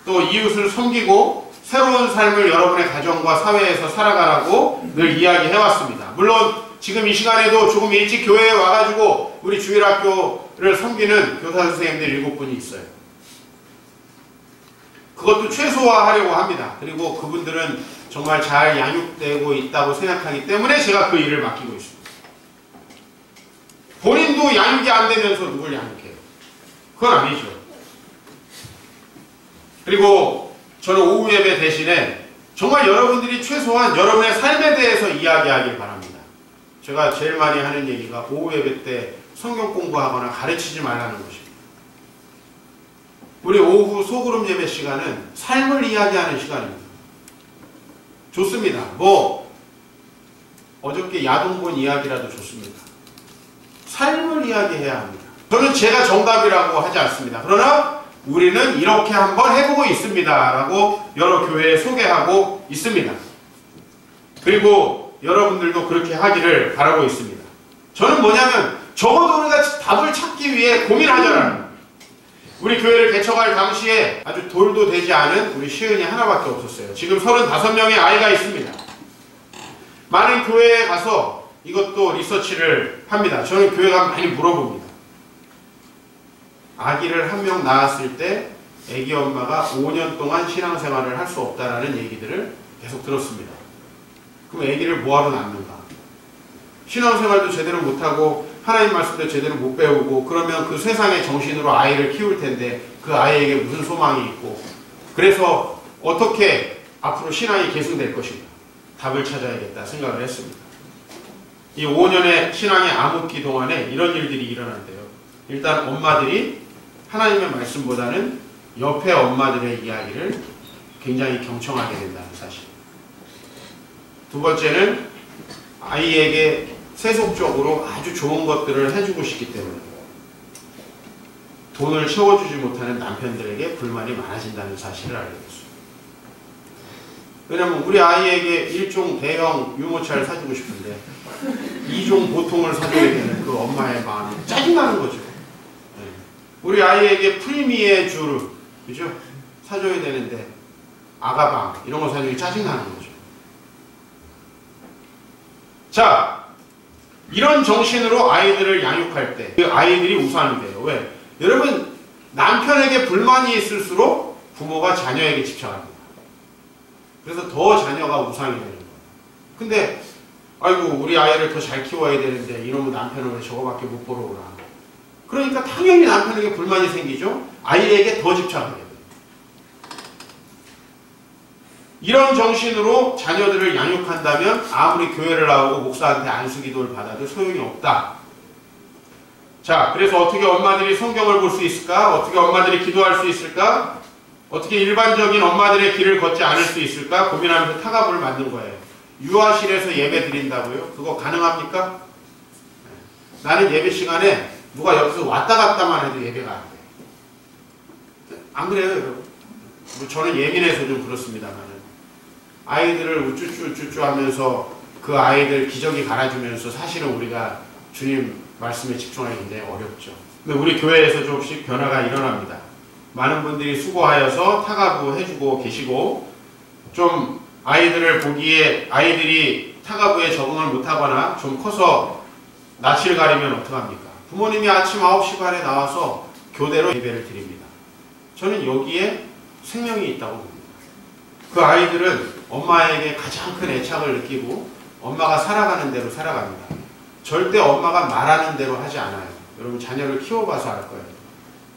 또 이웃을 섬기고 새로운 삶을 여러분의 가정과 사회에서 살아가라고 늘 이야기해왔습니다. 물론 지금 이 시간에도 조금 일찍 교회에 와가지고 우리 주일학교를 섬기는 교사 선생님들 7분이 있어요. 그것도 최소화하려고 합니다. 그리고 그분들은 정말 잘 양육되고 있다고 생각하기 때문에 제가 그 일을 맡기고 있습니다. 본인도 양육이 안 되면서 누굴 양육해요? 그건 아니죠. 그리고 저는 오후 예배 대신에 정말 여러분들이 최소한 여러분의 삶에 대해서 이야기하길 바랍니다. 제가 제일 많이 하는 얘기가 오후 예배 때 성경 공부하거나 가르치지 말라는 것입니다. 우리 오후 소그룹 예배 시간은 삶을 이야기하는 시간입니다. 좋습니다. 뭐 어저께 야동 본 이야기라도 좋습니다. 삶을 이야기해야 합니다. 저는 제가 정답이라고 하지 않습니다. 그러나 우리는 이렇게 한번 해보고 있습니다 라고 여러 교회에 소개하고 있습니다. 그리고 여러분들도 그렇게 하기를 바라고 있습니다. 저는 뭐냐면 적어도 우리가 답을 찾기 위해 고민하자라는 거예요. 우리 교회를 개척할 당시에 아주 돌도 되지 않은 우리 시은이 하나밖에 없었어요. 지금 35명의 아이가 있습니다. 많은 교회에 가서 이것도 리서치를 합니다. 저는 교회 가면 많이 물어봅니다. 아기를 한 명 낳았을 때 아기 엄마가 5년 동안 신앙생활을 할 수 없다라는 얘기들을 계속 들었습니다. 그럼 아기를 뭐하러 낳는가? 신앙생활도 제대로 못하고 하나님 말씀도 제대로 못 배우고 그러면 그 세상의 정신으로 아이를 키울 텐데 그 아이에게 무슨 소망이 있고 그래서 어떻게 앞으로 신앙이 계승될 것인가? 답을 찾아야겠다 생각을 했습니다. 이 5년의 신앙의 암흑기 동안에 이런 일들이 일어난대요. 일단 엄마들이 하나님의 말씀보다는 옆에 엄마들의 이야기를 굉장히 경청하게 된다는 사실. 두 번째는 아이에게 세속적으로 아주 좋은 것들을 해주고 싶기 때문에 돈을 채워주지 못하는 남편들에게 불만이 많아진다는 사실을 알게 됐어요. 왜냐면 우리 아이에게 1종 대형 유모차를 사주고 싶은데 2종 보통을 사줘야 되는 그 엄마의 마음이 짜증나는 거죠. 네. 우리 아이에게 프리미에 주르 그죠? 사줘야 되는데 아가방 이런 거 사주기 짜증나는 거죠. 자, 이런 정신으로 아이들을 양육할 때 그 아이들이 우상이 돼요. 왜? 여러분 남편에게 불만이 있을수록 부모가 자녀에게 집착합니다. 그래서 더 자녀가 우상이 되는 거예요. 근데 아이고 우리 아이를 더 잘 키워야 되는데 이놈의 남편은 왜 저거밖에 못 보러 오나. 그러니까 당연히 남편에게 불만이 생기죠. 아이에게 더 집착하게 돼요. 이런 정신으로 자녀들을 양육한다면 아무리 교회를 나오고 목사한테 안수기도를 받아도 소용이 없다. 자, 그래서 어떻게 엄마들이 성경을 볼 수 있을까? 어떻게 엄마들이 기도할 수 있을까? 어떻게 일반적인 엄마들의 길을 걷지 않을 수 있을까? 고민하면서 타가부를 만든 거예요. 유아실에서 예배 드린다고요? 그거 가능합니까? 나는 예배 시간에 누가 옆에서 왔다 갔다만 해도 예배가 안 돼. 안 그래요, 여러분? 뭐 저는 예민해서 좀 그렇습니다만 아이들을 우쭈쭈 하면서 그 아이들 기저귀 갈아주면서 사실은 우리가 주님 말씀에 집중하기 굉장히 어렵죠. 근데 우리 교회에서 조금씩 변화가 일어납니다. 많은 분들이 수고하여서 타가부 해주고 계시고 좀 아이들을 보기에 아이들이 타가부에 적응을 못하거나 좀 커서 낯을 가리면 어떡합니까? 부모님이 아침 9시 반에 나와서 교대로 예배를 드립니다. 저는 여기에 생명이 있다고 봅니다. 그 아이들은 엄마에게 가장 큰 애착을 느끼고 엄마가 살아가는 대로 살아갑니다. 절대 엄마가 말하는 대로 하지 않아요. 여러분 자녀를 키워봐서 알 거예요.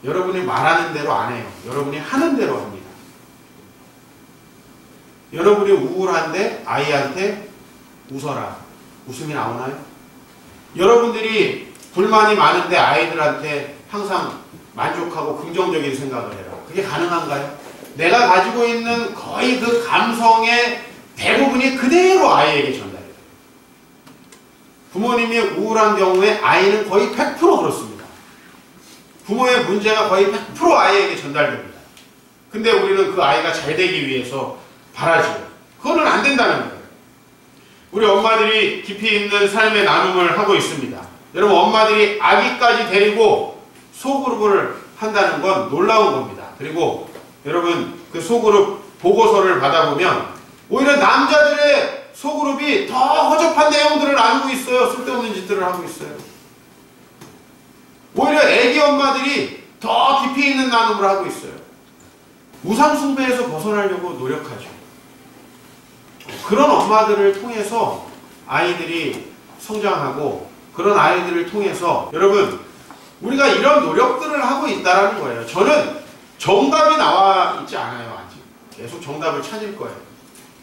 여러분이 말하는 대로 안 해요. 여러분이 하는 대로 합니다. 여러분이 우울한데 아이한테 웃어라. 웃음이 나오나요? 여러분들이 불만이 많은데 아이들한테 항상 만족하고 긍정적인 생각을 해라. 그게 가능한가요? 내가 가지고 있는 거의 그 감성의 대부분이 그대로 아이에게 전달해요. 부모님이 우울한 경우에 아이는 거의 100% 그렇습니다. 부모의 문제가 거의 100% 아이에게 전달됩니다. 근데 우리는 그 아이가 잘 되기 위해서 바라죠. 그거는 안 된다는 거예요. 우리 엄마들이 깊이 있는 삶의 나눔을 하고 있습니다. 여러분 엄마들이 아기까지 데리고 소그룹을 한다는 건 놀라운 겁니다. 그리고 여러분 그 소그룹 보고서를 받아보면 오히려 남자들의 소그룹이 더 허접한 내용들을 나누고 있어요. 쓸데없는 짓들을 하고 있어요. 오히려 애기 엄마들이 더 깊이 있는 나눔을 하고 있어요. 우상숭배에서 벗어나려고 노력하죠. 그런 엄마들을 통해서 아이들이 성장하고 그런 아이들을 통해서 여러분 우리가 이런 노력들을 하고 있다는 거예요. 저는 정답이 나와 있지 않아요. 아직. 계속 정답을 찾을 거예요.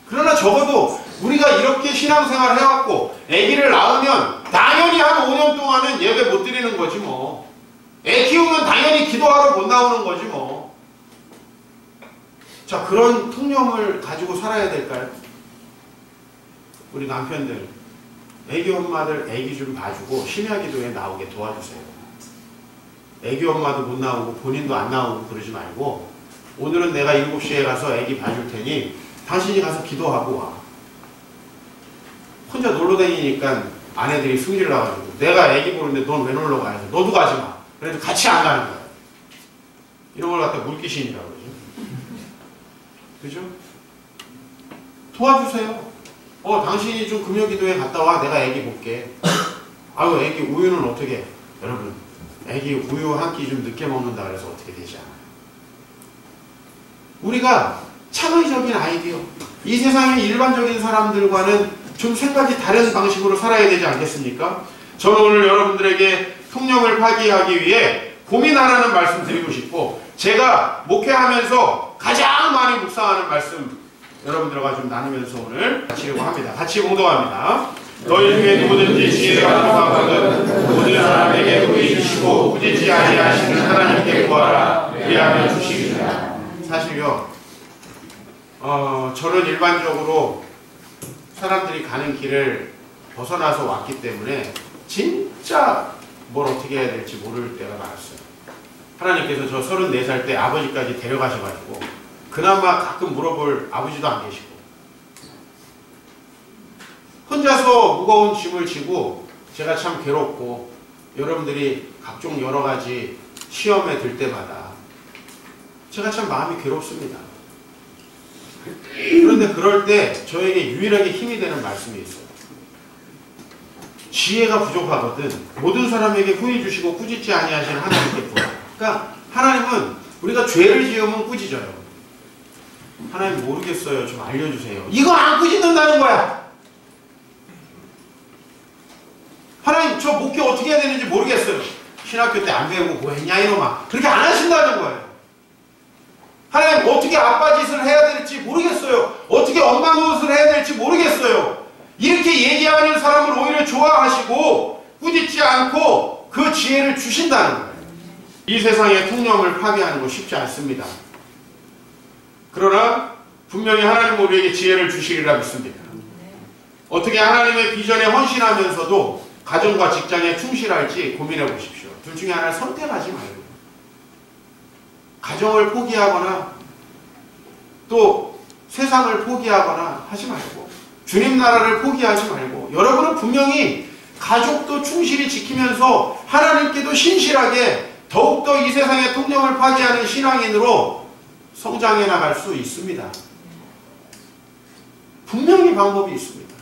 그러나 적어도 우리가 이렇게 신앙생활을 해왔고 아기를 낳으면 당연히 한 5년 동안은 예배 못 드리는 거지 뭐. 애 키우면 당연히 기도하러 못 나오는 거지 뭐. 자, 그런 통념을 가지고 살아야 될까요? 우리 남편들, 애기 엄마들 애기 좀 봐주고 심야기도에 나오게 도와주세요. 애기 엄마도 못 나오고 본인도 안 나오고 그러지 말고 오늘은 내가 7시에 가서 애기 봐줄 테니 당신이 가서 기도하고 와. 혼자 놀러 다니니까 아내들이 승질 나가지고 내가 애기 보는데 넌 왜 놀러 가야지? 너도 가지 마. 그래도 같이 안 가는 거야. 이런 걸 갖다 물귀신이라고 그러죠. 그죠? 도와주세요. 당신이 좀 금요기도에 갔다 와. 내가 애기 볼게. 아유, 애기 우유는 어떻게 해? 여러분, 애기 우유 한 끼 좀 늦게 먹는다 그래서 어떻게 되지 않아요? 우리가 창의적인 아이디어, 이 세상의 일반적인 사람들과는 좀 생각이 다른 방식으로 살아야 되지 않겠습니까? 저는 오늘 여러분들에게 통념을 파기하기 위해 고민하라는 말씀 드리고 싶고, 제가 목회하면서 가장 많이 묵상하는 말씀 여러분들과 좀 나누면서 오늘 마치려고 합니다. 같이 공동합니다. 너희 중에 누구든지 지혜가 부족하거든 모든 사람에게 후히 주시고 꾸짖지 아니하시는 하나님께 구하라. 그리하면 주시리라. 사실요, 저는 일반적으로 사람들이 가는 길을 벗어나서 왔기 때문에 진짜 뭘 어떻게 해야 될지 모를 때가 많았어요. 하나님께서 저 34살 때 아버지까지 데려가셔가지고 그나마 가끔 물어볼 아버지도 안 계시고 혼자서 무거운 짐을 지고 제가 참 괴롭고 여러분들이 각종 여러 가지 시험에 들 때마다 제가 참 마음이 괴롭습니다. 그런데 그럴 때 저에게 유일하게 힘이 되는 말씀이 있어요. 지혜가 부족하거든 모든 사람에게 후히 주시고 꾸짖지 아니하시는 하나님께 구하라. 그러니까 하나님은 우리가 죄를 지으면 꾸짖어요. 하나님 모르겠어요. 좀 알려주세요. 이거 안 꾸짖는다는 거야. 하나님 저 목회 어떻게 해야 되는지 모르겠어요. 신학교 때 안 배우고 뭐 했냐 이놈아. 그렇게 안 하신다는 거예요. 하나님 어떻게 아빠 짓을 해야 될지 모르겠어요. 어떻게 엄마 노릇을 해야 될지 모르겠어요. 이렇게 얘기하는 사람을 오히려 좋아하시고 꾸짖지 않고 그 지혜를 주신다는 거예요. 이 세상의 통념을 파괴하는 거 쉽지 않습니다. 그러나 분명히 하나님은 우리에게 지혜를 주시리라 믿습니다. 어떻게 하나님의 비전에 헌신하면서도 가정과 직장에 충실할지 고민해 보십시오. 둘 중에 하나를 선택하지 말고 가정을 포기하거나 또 세상을 포기하거나 하지 말고 주님 나라를 포기하지 말고 여러분은 분명히 가족도 충실히 지키면서 하나님께도 신실하게 더욱더 이 세상의 통념을 파괴하는 신앙인으로 성장해 나갈 수 있습니다. 분명히 방법이 있습니다.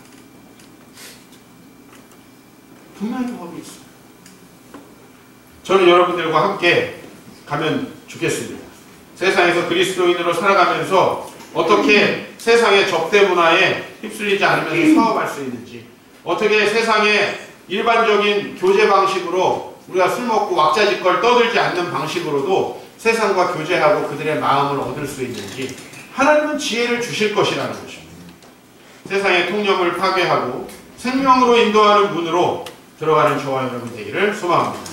분명히 방법이 있습니다. 저는 여러분들과 함께 가면 좋겠습니다. 세상에서 그리스도인으로 살아가면서 어떻게 세상의 적대 문화에 휩쓸리지 않으면서 사업할 수 있는지, 어떻게 세상의 일반적인 교제 방식으로 우리가 술 먹고 왁자지껄 떠들지 않는 방식으로도 세상과 교제하고 그들의 마음을 얻을 수 있는지 하나님은 지혜를 주실 것이라는 것입니다. 세상의 통념을 파괴하고 생명으로 인도하는 문으로 들어가는 저와 여러분 되기를 소망합니다.